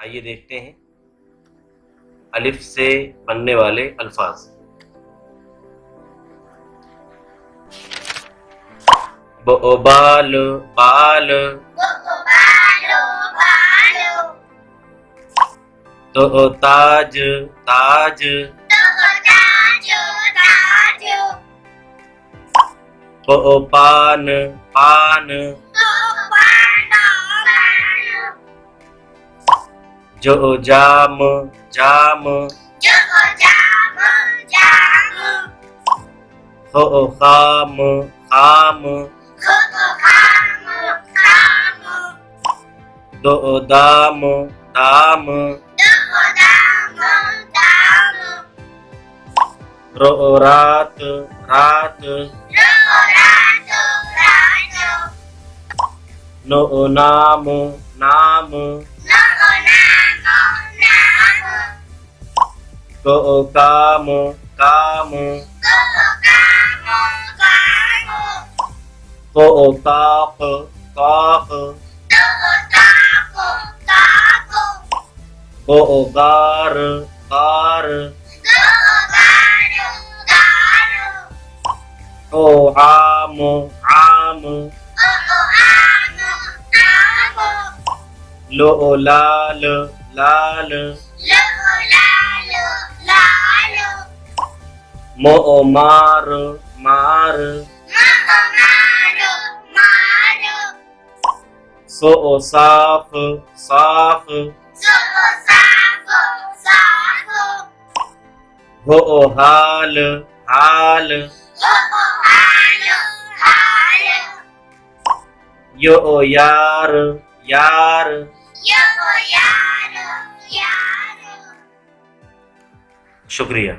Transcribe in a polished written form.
आइए देखते हैं अलिफ से बनने वाले अल्फाज। बाल बाल, तो ताज ताज, पान पान, जो जाम जाम, हो खाम खाम, दो दाम दाम, रो रात रात, नो नाम नाम, को काम काम, को काफ काफ, को गार गार, को आम आम, लो लाल लाल, मो मार मार, सो साफ साफ, हो हाल हाल, यो यार यार। शुक्रिया।